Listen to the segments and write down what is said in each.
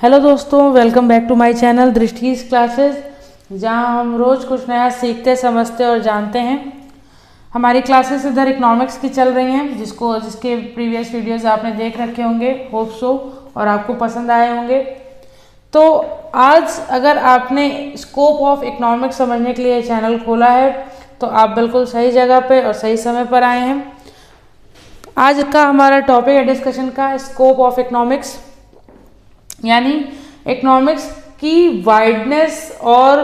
Hello दोस्तों, welcome back to my channel Drishti's classes, जहां हम रोज़ कुछ नया सीखते, समझते और जानते हैं। हमारी क्लासेस इधर इकोनॉमिक्स की चल रही हैं, जिसके प्रीवियस वीडियोस आपने देख रखे होंगे, होप सो, और आपको पसंद आए होंगे। तो आज अगर आपने स्कोप ऑफ इकोनॉमिक्स समझने के लिए चैनल खोला है तो आप बिल्कुल सही जगह पे और सही समय पर आए हैं। आज का हमारा टॉपिक है डिस्कशन का स्कोप ऑफ इकोनॉमिक्स, यानी इकोनॉमिक्स की वाइडनेस और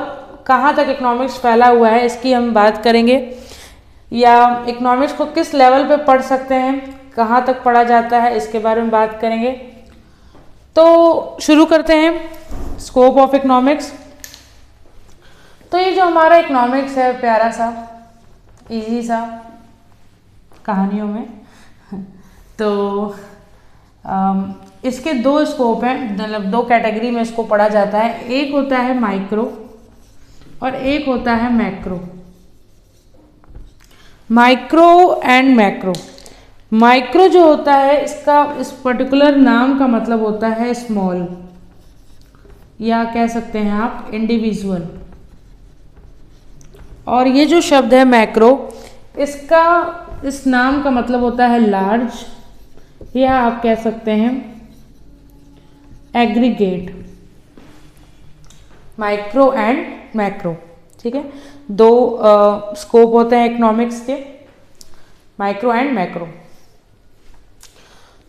कहाँ तक इकोनॉमिक्स फैला हुआ है इसकी हम बात करेंगे, या इकोनॉमिक्स को किस लेवल पे पढ़ सकते हैं, कहाँ तक पढ़ा जाता है, इसके बारे में बात करेंगे। तो शुरू करते हैं स्कोप ऑफ इकोनॉमिक्स। तो ये जो हमारा इकोनॉमिक्स है, प्यारा सा इजी सा कहानियों में तो इसके दो स्कोप हैं, मतलब दो कैटेगरी में इसको पढ़ा जाता है। एक होता है माइक्रो और एक होता है macro. Micro and macro. Micro जो होता है, इसका इस पर्टिकुलर नाम का मतलब होता है स्मॉल, या कह सकते हैं आप इंडिविजुअल। और ये जो शब्द है मैक्रो, इसका इस नाम का मतलब होता है लार्ज, या आप कह सकते हैं एग्रीगेट। माइक्रो एंड मैक्रो, ठीक है, दो स्कोप होते हैं इकोनॉमिक्स के, माइक्रो एंड मैक्रो।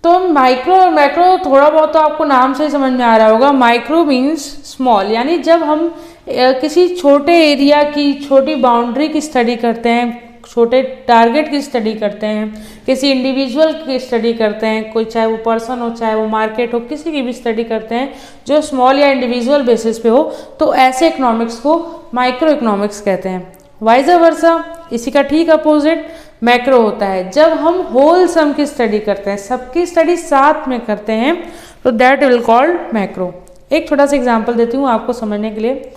तो माइक्रो और मैक्रो थोड़ा बहुत तो आपको नाम से ही समझ में आ रहा होगा। माइक्रो मीन्स स्मॉल, यानी जब हम किसी छोटे एरिया की, छोटी बाउंड्री की स्टडी करते हैं, छोटे टारगेट की स्टडी करते हैं, किसी इंडिविजुअल की स्टडी करते हैं, कोई चाहे वो पर्सन हो, चाहे वो मार्केट हो, किसी की भी स्टडी करते हैं जो स्मॉल या इंडिविजुअल बेसिस पे हो, तो ऐसे इकोनॉमिक्स को माइक्रो इकोनॉमिक्स कहते हैं। वाइज वर्सा, इसी का ठीक अपोजिट मैक्रो होता है। जब हम होल सम की स्टडी करते हैं, सबकी स्टडी साथ में करते हैं, तो दैट विल कॉल्ड मैक्रो। एक छोटा सा एग्जाम्पल देती हूँ आपको समझने के लिए।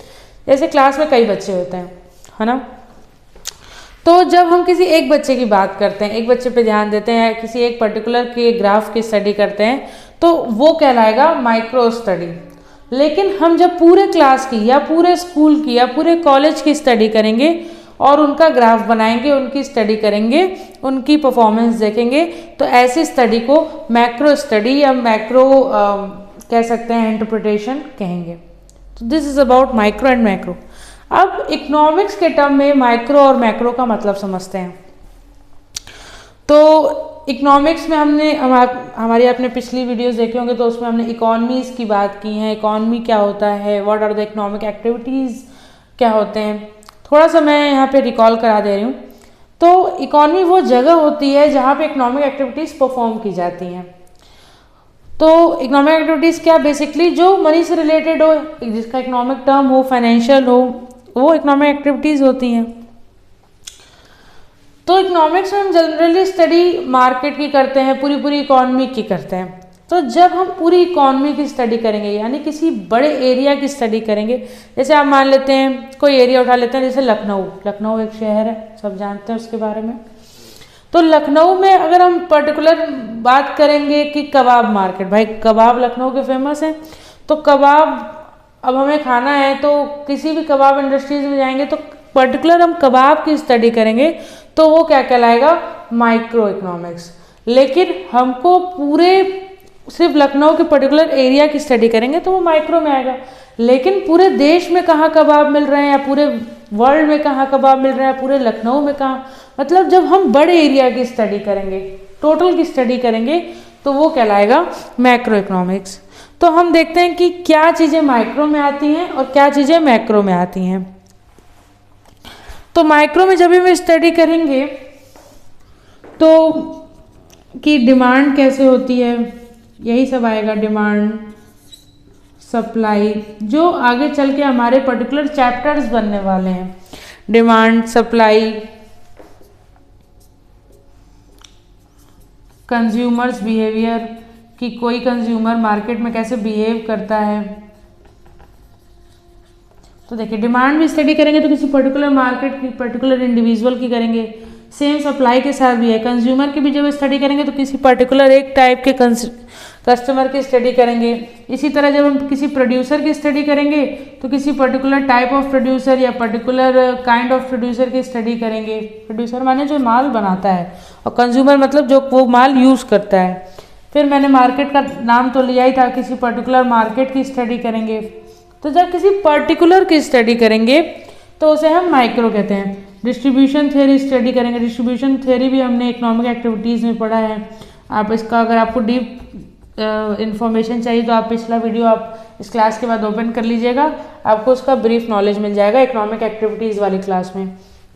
जैसे क्लास में कई बच्चे होते हैं, है ना, तो जब हम किसी एक बच्चे की बात करते हैं, एक बच्चे पे ध्यान देते हैं, किसी एक पर्टिकुलर के ग्राफ की स्टडी करते हैं, तो वो कहलाएगा माइक्रो स्टडी। लेकिन हम जब पूरे क्लास की या पूरे स्कूल की या पूरे कॉलेज की स्टडी करेंगे और उनका ग्राफ बनाएंगे, उनकी स्टडी करेंगे, उनकी परफॉर्मेंस देखेंगे, तो ऐसी स्टडी को मैक्रो स्टडी या मैक्रो कह सकते हैं, इंटरप्रिटेशन कहेंगे। तो this is about micro and macro. अब इकोनॉमिक्स के टर्म में माइक्रो और मैक्रो का मतलब समझते हैं। तो इकोनॉमिक्स में हमने हमारी आपने पिछली वीडियोस देखे होंगे, तो उसमें हमने इकोनॉमीज की बात की है। इकोनॉमी क्या होता है, what are the economic activities क्या होते हैं, थोड़ा सा मैं यहाँ पे रिकॉल करा दे रही हूँ। तो इकोनॉमी वो जगह होती है जहाँ पे इकोनॉमिक एक्टिविटीज़ परफॉर्म की जाती हैं। तो इकोनॉमिक एक्टिविटीज़ क्या, बेसिकली जो मनी से रिलेटेड हो, जिसका इकोनॉमिक टर्म हो, फाइनेंशियल हो, वो इकोनॉमिक एक्टिविटीज़ होती हैं। तो इकोनॉमिक्स में हम जनरली स्टडी मार्केट की करते हैं, पूरी इकोनॉमी की करते हैं। तो जब हम पूरी इकोनॉमी की स्टडी करेंगे, यानी किसी बड़े एरिया की स्टडी करेंगे, जैसे आप मान लेते हैं कोई एरिया उठा लेते हैं, जैसे लखनऊ एक शहर है, सब जानते हैं उसके बारे में। तो लखनऊ में अगर हम पर्टिकुलर बात करेंगे कि कबाब मार्केट, भाई कबाब लखनऊ के फेमस हैं, तो कबाब अब हमें खाना है, तो किसी भी कबाब इंडस्ट्रीज में जाएंगे तो पर्टिकुलर हम कबाब की स्टडी करेंगे, तो वो क्या कहलाएगा, माइक्रो इकोनॉमिक्स। लेकिन हमको पूरे सिर्फ लखनऊ के पर्टिकुलर एरिया की स्टडी करेंगे तो वो माइक्रो में आएगा। लेकिन पूरे देश में कहाँ कबाब मिल रहे हैं, या पूरे वर्ल्ड में कहाँ कबाब मिल रहे हैं, पूरे लखनऊ में कहाँ, मतलब जब हम बड़े एरिया की स्टडी करेंगे, टोटल की स्टडी करेंगे, तो वो कहलाएगा मैक्रो इकोनॉमिक्स। तो हम देखते हैं कि क्या चीज़ें माइक्रो में आती हैं और क्या चीज़ें मैक्रो में आती हैं। तो माइक्रो में जब भी हम स्टडी करेंगे तो कि डिमांड कैसे होती है, यही सब आएगा, डिमांड, सप्लाई, जो आगे चल के हमारे पर्टिकुलर चैप्टर्स बनने वाले हैं। डिमांड, सप्लाई, कंज्यूमर्स बिहेवियर, कि कोई कंज्यूमर मार्केट में कैसे बिहेव करता है। तो देखिए, डिमांड भी स्टडी करेंगे तो किसी पर्टिकुलर मार्केट की, पर्टिकुलर इंडिविजुअल की करेंगे, सेम सप्लाई के साथ भी है। कंज्यूमर की भी जब स्टडी करेंगे तो किसी पर्टिकुलर एक टाइप के कस्टमर की स्टडी करेंगे। इसी तरह जब हम किसी प्रोड्यूसर की स्टडी करेंगे तो किसी पर्टिकुलर टाइप ऑफ प्रोड्यूसर या पर्टिकुलर काइंड ऑफ प्रोड्यूसर की स्टडी करेंगे। प्रोड्यूसर माने जो माल बनाता है, और कंज्यूमर मतलब जो वो माल यूज़ करता है। फिर मैंने मार्केट का नाम तो लिया ही था, किसी पर्टिकुलर मार्केट की स्टडी करेंगे। तो जब किसी पर्टिकुलर की स्टडी करेंगे तो उसे हम माइक्रो कहते हैं। डिस्ट्रीब्यूशन थ्योरी स्टडी करेंगे। डिस्ट्रीब्यूशन थ्योरी भी हमने इकोनॉमिक एक्टिविटीज़ में पढ़ा है। आप इसका अगर आपको डीप इंफॉर्मेशन चाहिए तो आप पिछला वीडियो आप इस क्लास के बाद ओपन कर लीजिएगा, आपको उसका ब्रीफ नॉलेज मिल जाएगा इकोनॉमिक एक्टिविटीज़ वाली क्लास में।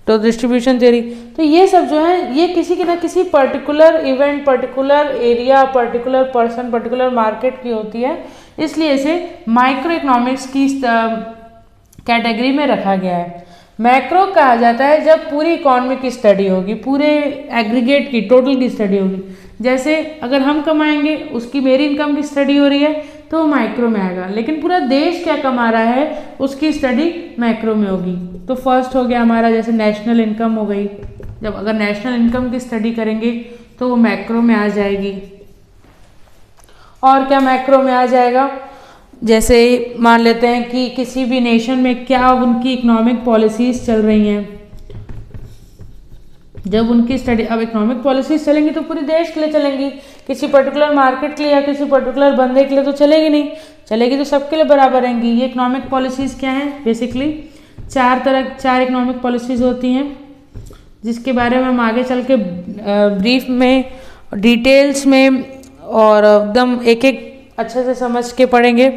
तो डिस्ट्रीब्यूशन थ्योरी, तो ये सब जो है ये किसी के ना किसी particular event, particular area, particular person, particular market की होती है, इसलिए इसे माइक्रो इकोनॉमिक्स की कैटेगरी में रखा गया है। मैक्रो कहा जाता है जब पूरी इकोनॉमी की स्टडी होगी, पूरे एग्रीगेट की, टोटल की स्टडी होगी। जैसे अगर हम कमाएंगे, उसकी मेरी इनकम की स्टडी हो रही है तो वो माइक्रो में आएगा, लेकिन पूरा देश क्या कमा रहा है उसकी स्टडी मैक्रो में होगी। तो फर्स्ट हो गया हमारा जैसे नेशनल इनकम हो गई, जब अगर नेशनल इनकम की स्टडी करेंगे तो वो मैक्रो में आ जाएगी। और क्या मैक्रो में आ जाएगा, जैसे मान लेते हैं कि किसी भी नेशन में क्या उनकी इकोनॉमिक पॉलिसीज चल रही हैं, जब उनकी स्टडी, अब इकोनॉमिक पॉलिसीज चलेंगी तो पूरे देश के लिए चलेंगी, किसी पर्टिकुलर मार्केट के लिए या किसी पर्टिकुलर बंदे के लिए तो चलेगी नहीं, चलेगी तो सबके लिए बराबर रहेंगी। ये इकोनॉमिक पॉलिसीज क्या हैं, बेसिकली चार इकोनॉमिक पॉलिसीज होती हैं, जिसके बारे में हम आगे चल के ब्रीफ में, डिटेल्स में और एकदम एक एक अच्छे से समझ के पढ़ेंगे।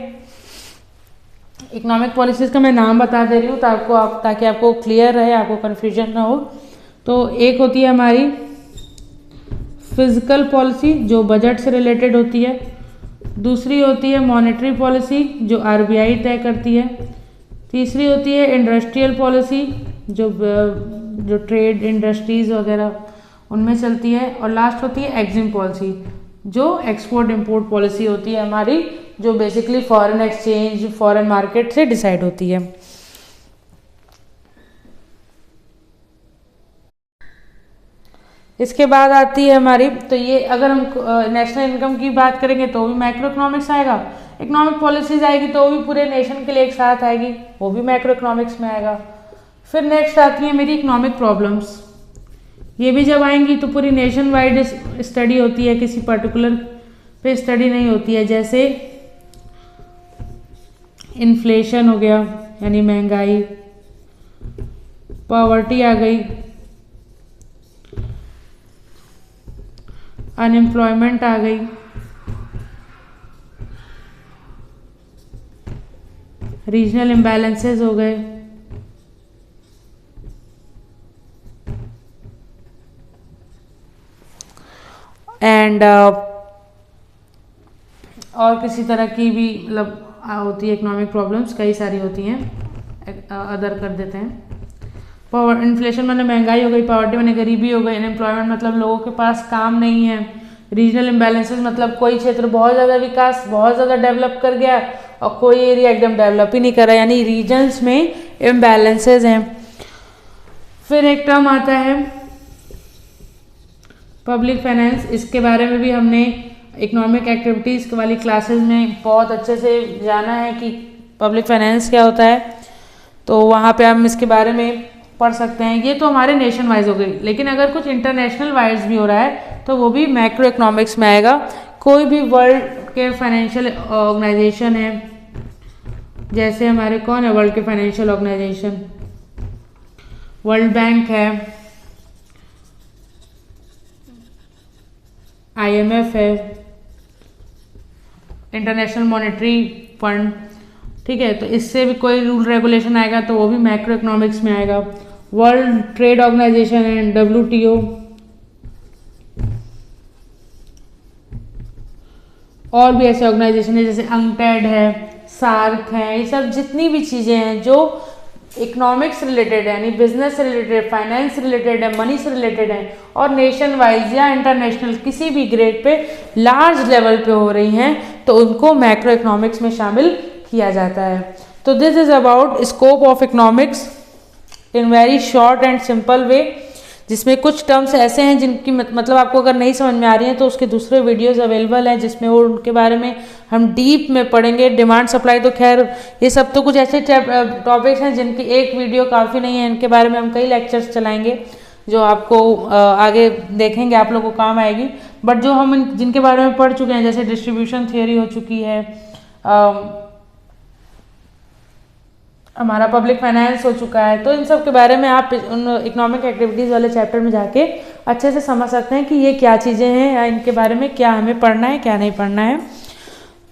इकोनॉमिक पॉलिसीज़ का मैं नाम बता दे रही हूँ ताकि आपको क्लियर रहे, आपको कन्फ्यूजन ना हो। तो एक होती है हमारी फिजिकल पॉलिसी जो बजट से रिलेटेड होती है। दूसरी होती है मॉनेटरी पॉलिसी जो आरबीआई तय करती है। तीसरी होती है इंडस्ट्रियल पॉलिसी जो ट्रेड इंडस्ट्रीज़ वगैरह उनमें चलती है। और लास्ट होती है एग्जिम पॉलिसी जो एक्सपोर्ट इंपोर्ट पॉलिसी होती है हमारी, जो basically foreign exchange, foreign market से डिसाइड होती है। इसके बाद आती है हमारी, तो ये अगर हम नेशनल इनकम की बात करेंगे तो भी मैक्रो इकोनॉमिक्स आएगा, इकोनॉमिक पॉलिसीज आएगी तो भी पूरे नेशन के लिए एक साथ आएगी, वो भी मैक्रो इकोनॉमिक्स में आएगा। फिर नेक्स्ट आती है मेरी इकोनॉमिक प्रॉब्लम्स, ये भी जब आएंगी तो पूरी नेशन वाइड स्टडी होती है, किसी पर्टिकुलर पे स्टडी नहीं होती है। जैसे इन्फ्लेशन हो गया यानी महंगाई, पॉवर्टी आ गई, अनएम्प्लॉयमेंट आ गई, रीजनल इम्बैलेंसेस हो गए, एंड और किसी तरह की भी मतलब होती है इकोनॉमिक प्रॉब्लम्स, कई सारी होती हैं, अदर कर देते हैं। इन्फ्लेशन माने महंगाई हो गई, पॉवर्टी माने गरीबी हो गई, अनएम्प्लॉयमेंट मतलब लोगों के पास काम नहीं है, रीजनल इम्बैलेंसेस मतलब कोई क्षेत्र बहुत ज़्यादा विकास, बहुत ज़्यादा डेवलप कर गया और कोई एरिया एकदम डेवलप ही नहीं कर रहा, यानी रीजन्स में इम्बैलेंसेस हैं। फिर एक टर्म आता है पब्लिक फाइनेंस, इसके बारे में भी हमने इकोनॉमिक एक्टिविटीज़ वाली क्लासेस में बहुत अच्छे से जाना है कि पब्लिक फाइनेंस क्या होता है, तो वहाँ पे हम इसके बारे में पढ़ सकते हैं। ये तो हमारे नेशन वाइज हो गई, लेकिन अगर कुछ इंटरनेशनल वाइज भी हो रहा है तो वो भी मैक्रो इकोनॉमिक्स में आएगा। कोई भी वर्ल्ड के फाइनेंशियल ऑर्गेनाइजेशन है, जैसे हमारे कौन है वर्ल्ड के फाइनेंशियल ऑर्गेनाइजेशन, वर्ल्ड बैंक है, IMF है, इंटरनेशनल मॉनेटरी फंड, ठीक है, तो इससे भी कोई रूल रेगुलेशन आएगा तो वो भी मैक्रो इकोनॉमिक्स में आएगा। वर्ल्ड ट्रेड ऑर्गेनाइजेशन है WTO, और भी ऐसे ऑर्गेनाइजेशन है जैसे UNCTAD है, सार्क है, ये सब जितनी भी चीज़ें हैं जो इकोनॉमिक्स रिलेटेड है, यानी बिजनेस से रिलेटेड, फाइनेंस से रिलेटेड है, मनी से रिलेटेड है और नेशन वाइज या इंटरनेशनल किसी भी ग्रेड पे लार्ज लेवल पे हो रही हैं तो उनको मैक्रो इकोनॉमिक्स में शामिल किया जाता है। तो this is about scope of economics in very short and simple way. जिसमें कुछ टर्म्स ऐसे हैं जिनकी मतलब आपको अगर नहीं समझ में आ रही हैं तो उसके दूसरे वीडियोस अवेलेबल हैं जिसमें वो उनके बारे में हम डीप में पढ़ेंगे। डिमांड सप्लाई तो खैर ये सब तो कुछ ऐसे टॉपिक्स हैं जिनकी एक वीडियो काफ़ी नहीं है, इनके बारे में हम कई लेक्चर्स चलाएंगे जो आपको आगे देखेंगे आप लोगों को काम आएगी। बट जो हम जिनके बारे में पढ़ चुके हैं जैसे डिस्ट्रीब्यूशन थियोरी हो चुकी है, हमारा पब्लिक फाइनेंस हो चुका है, तो इन सब के बारे में आप उन इकोनॉमिक एक्टिविटीज़ वाले चैप्टर में जाके अच्छे से समझ सकते हैं कि ये क्या चीज़ें हैं या इनके बारे में क्या हमें पढ़ना है क्या नहीं पढ़ना है।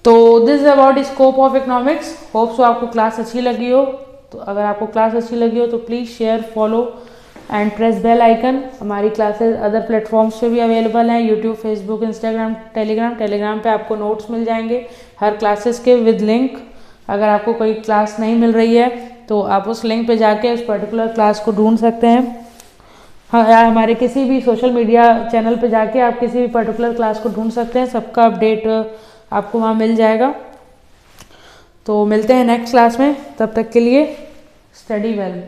तो this is about scope of economics. Hope so आपको क्लास अच्छी लगी हो। तो अगर आपको क्लास अच्छी लगी हो तो please share, follow and press bell icon. हमारी क्लासेस अदर प्लेटफॉर्म्स पे भी अवेलेबल हैं, यूट्यूब, फेसबुक, इंस्टाग्राम, टेलीग्राम पे आपको नोट्स मिल जाएंगे हर क्लासेस के विद लिंक। अगर आपको कोई क्लास नहीं मिल रही है तो आप उस लिंक पे जाके उस पर्टिकुलर क्लास को ढूंढ सकते हैं। हाँ, या हमारे किसी भी सोशल मीडिया चैनल पे जाके आप किसी भी पर्टिकुलर क्लास को ढूंढ सकते हैं, सबका अपडेट आपको वहाँ मिल जाएगा। तो मिलते हैं नेक्स्ट क्लास में, तब तक के लिए स्टडी वेल।